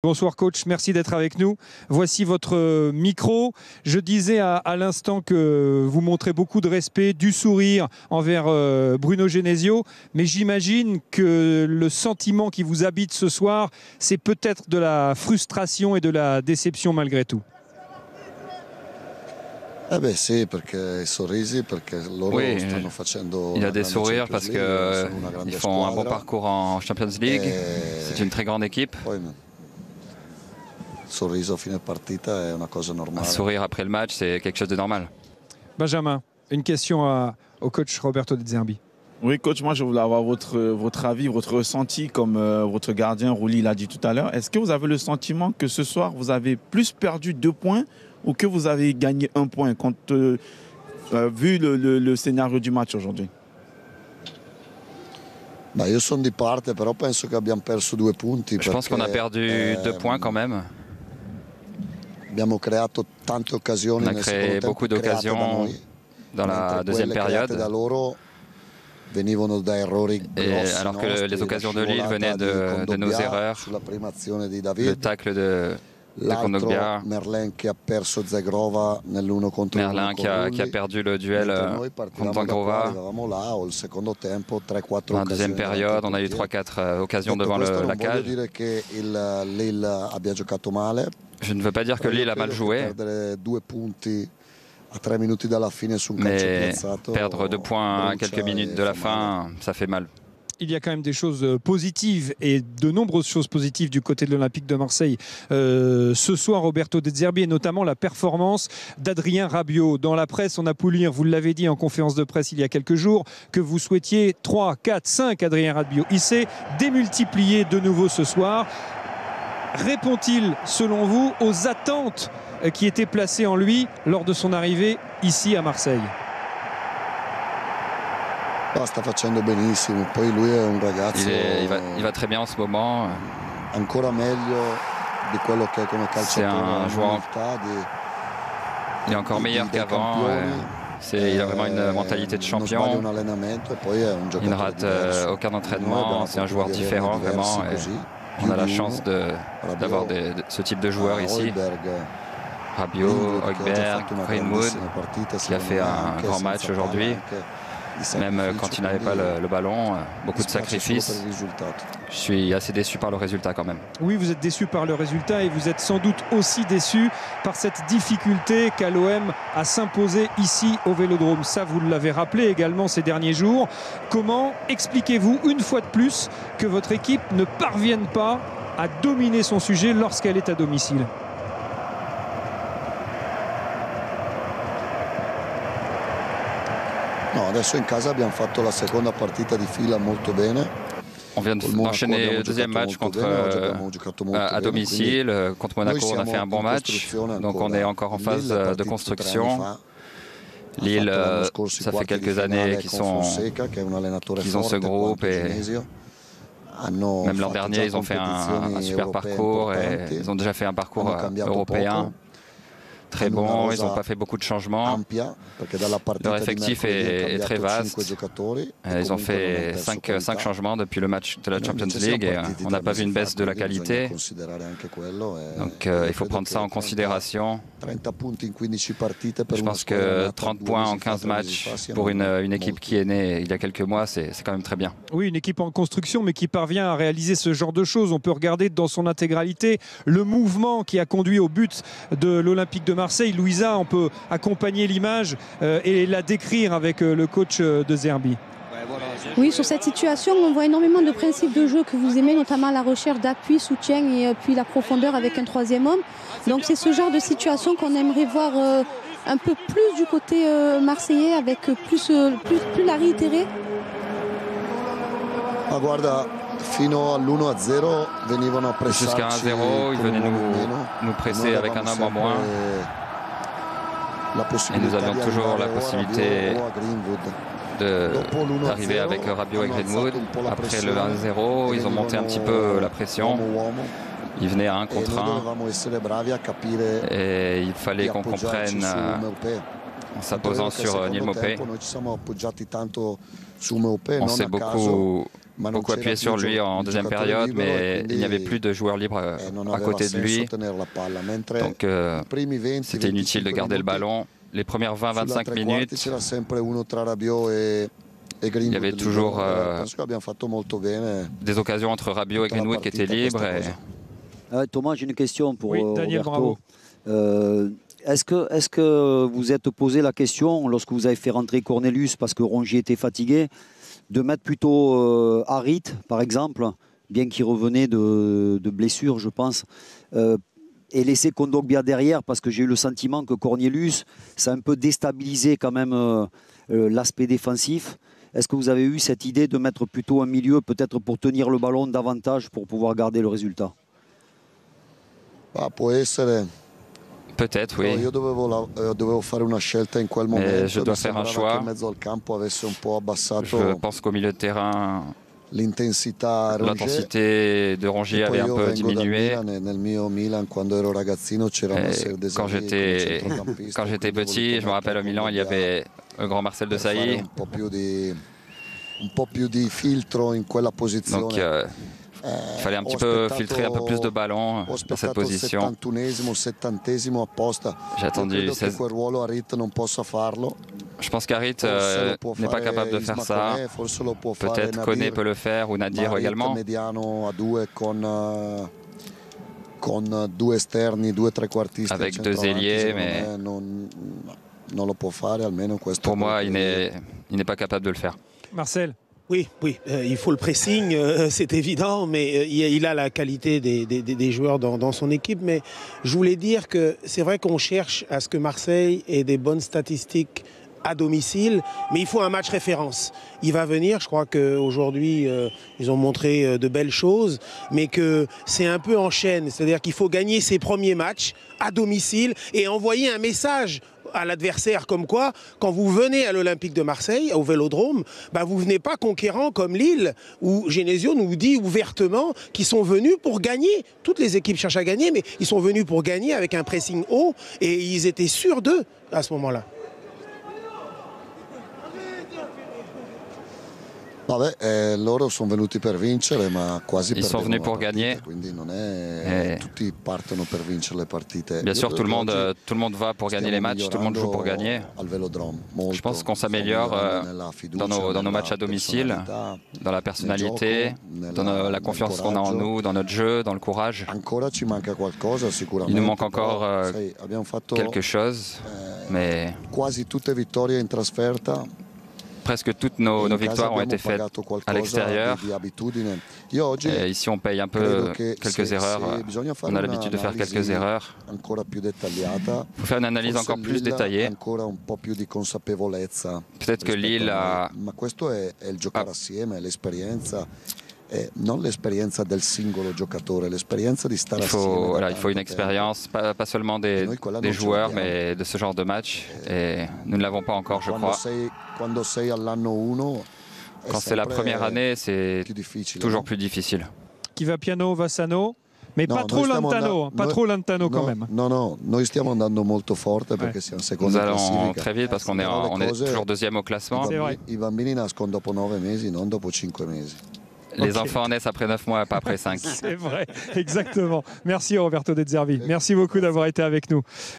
Bonsoir coach, merci d'être avec nous. Voici votre micro. Je disais à l'instant que vous montrez beaucoup de respect, du sourire envers Bruno Genesio, mais j'imagine que le sentiment qui vous habite ce soir, c'est peut-être de la frustration et de la déception malgré tout. Oui, il y a des sourires parce qu'ils font un bon parcours en Champions League. C'est une très grande équipe. Un sourire après le match, c'est quelque chose de normal. Benjamin, une question au coach Roberto De Zerbi. Oui, coach, moi je voulais avoir votre avis, votre ressenti, comme votre gardien Rouli l'a dit tout à l'heure. Est-ce que vous avez le sentiment que ce soir, vous avez plus perdu 2 points ou que vous avez gagné 1 point, vu le scénario du match aujourd'hui? Je pense qu'on a perdu 2 points quand même. On a créé beaucoup d'occasions dans la deuxième période. Et alors que les occasions de Lille venaient de nos erreurs, le tacle de Kondogbia, Merlin qui a perdu le duel contre Zagrova. Dans la deuxième période, on a eu 3-4 occasions devant la cage. Je ne veux pas dire que Lille a mal joué, mais perdre 2 points à quelques minutes de la fin, ça fait mal. Il y a quand même des choses positives et de nombreuses choses positives du côté de l'Olympique de Marseille. Ce soir, Roberto De Zerbi, et notamment la performance d'Adrien Rabiot. Dans la presse, on a pu lire, vous l'avez dit en conférence de presse il y a quelques jours, que vous souhaitiez 3, 4, 5 Adrien Rabiot. Il s'est démultiplié de nouveau ce soir. Répond-il, selon vous, aux attentes qui étaient placées en lui lors de son arrivée ici à Marseille? Il va très bien en ce moment. C'est un joueur. Il est encore meilleur qu'avant. Il a vraiment une mentalité de champion. Il ne rate aucun entraînement. C'est un joueur différent, vraiment. On a la chance d'avoir ce type de joueur ici. Rabiot, Højbjerg, Greenwood, qui a fait un grand match aujourd'hui. Même quand il n'avait pas le ballon, beaucoup de sacrifices. Je suis assez déçu par le résultat quand même. Oui, vous êtes déçu par le résultat et vous êtes sans doute aussi déçu par cette difficulté qu'a l'OM à s'imposer ici au Vélodrome. Ça, vous l'avez rappelé également ces derniers jours. Comment expliquez-vous une fois de plus que votre équipe ne parvienne pas à dominer son sujet lorsqu'elle est à domicile? On vient d'enchaîner le deuxième match à domicile. Contre Monaco, on a fait un bon match. Donc on est encore en phase de construction. Lille, ça fait quelques années qu'ils ont ce groupe. Et même l'an dernier, ils ont fait un super parcours. Et ils ont déjà fait un parcours européen très bon, ils n'ont pas fait beaucoup de changements. Leur effectif est très vaste. Ils ont fait 5 changements depuis le match de la Champions League et on n'a pas vu une baisse de la qualité. Donc il faut prendre ça en considération. Je pense que 30 points en 15 matchs pour une équipe qui est née il y a quelques mois, c'est quand même très bien. Oui, une équipe en construction mais qui parvient à réaliser ce genre de choses. On peut regarder dans son intégralité le mouvement qui a conduit au but de l'Olympique de Marseille. Louisa, on peut accompagner l'image et la décrire avec le coach De Zerbi. Oui, sur cette situation, on voit énormément de principes de jeu que vous aimez, notamment la recherche d'appui, soutien et puis la profondeur avec un 3e homme. Donc c'est ce genre de situation qu'on aimerait voir un peu plus du côté marseillais, avec plus la réitérer. Jusqu'à 1-0, ils venaient nous presser avec un homme en moins. Et nous avions toujours la possibilité d'arriver avec Rabiot et Greenwood. Après le 1-0, ils ont monté un petit peu la pression. Ils venaient à 1 contre 1. Et il fallait qu'on comprenne en s'imposant sur Neal Maupay. On s'est beaucoup appuyé sur lui en deuxième période, mais il n'y avait plus de joueurs libres à côté de lui. Donc c'était inutile de garder le ballon. Les premières 20-25 minutes, il y avait toujours des occasions entre Rabiot et Greenwood qui étaient libres. Thomas, j'ai une question pour Daniel, Roberto. Est-ce que vous êtes posé la question, lorsque vous avez fait rentrer Cornelius parce que Rongier était fatigué, de mettre plutôt Harit, par exemple, bien qu'il revenait de blessure, je pense, et laisser Kondogbia derrière, parce que j'ai eu le sentiment que Cornelius, ça a un peu déstabilisé quand même l'aspect défensif. Est-ce que vous avez eu cette idée de mettre plutôt un milieu, peut-être pour tenir le ballon davantage, pour pouvoir garder le résultat? Peut-être, oui. Mais je dois faire un choix. Je pense qu'au milieu de terrain, l'intensité de Rongier avait un peu diminué. Quand j'étais petit, je me rappelle au Milan, il y avait un grand Marcel Desailly. Donc, il fallait un petit peu filtrer un peu plus de ballons dans cette position. J'ai attendu 16. Je pense qu'Harit n'est pas capable de faire ça. Peut-être Koné peut le faire ou Nadir également. Avec deux ailiers, mais pour moi, il n'est pas capable de le faire. Marcel? Oui, il faut le pressing, c'est évident, mais il a la qualité des joueurs dans son équipe. Mais je voulais dire que c'est vrai qu'on cherche à ce que Marseille ait des bonnes statistiques à domicile, mais il faut un match référence. Il va venir, je crois qu'aujourd'hui, ils ont montré de belles choses, mais que c'est un peu en chaîne. C'est-à-dire qu'il faut gagner ses premiers matchs à domicile et envoyer un message à l'adversaire comme quoi, quand vous venez à l'Olympique de Marseille, au Vélodrome, vous ne venez pas conquérant comme Lille, où Genesio nous dit ouvertement qu'ils sont venus pour gagner. Toutes les équipes cherchent à gagner, mais ils sont venus pour gagner avec un pressing haut et ils étaient sûrs d'eux à ce moment-là. Ils sont venus pour gagner. Bien sûr, tout le monde va pour gagner les matchs, tout le monde joue pour gagner. Je pense qu'on s'améliore dans nos matchs à domicile, dans la personnalité, dans la confiance qu'on a en nous, dans notre jeu, dans le courage. Il nous manque encore quelque chose, mais presque toutes nos victoires ont été faites à l'extérieur. Ici, on paye un peu quelques erreurs. On a l'habitude de faire quelques erreurs. Il faut faire une analyse encore plus détaillée. Peut-être que Lille a... Il faut une expérience, pas seulement des joueurs, mais de ce genre de match. Et nous ne l'avons pas encore, je crois. Quand c'est la première année, c'est toujours plus difficile. Qui va piano, va sano, mais pas trop Lantano, pas trop Lantano quand même. Nous allons très vite parce qu'on est toujours deuxième au classement. Les enfants naissent après 9 mois, pas après 5. C'est vrai, exactement. Merci Roberto De Zerbi. Merci beaucoup d'avoir été avec nous.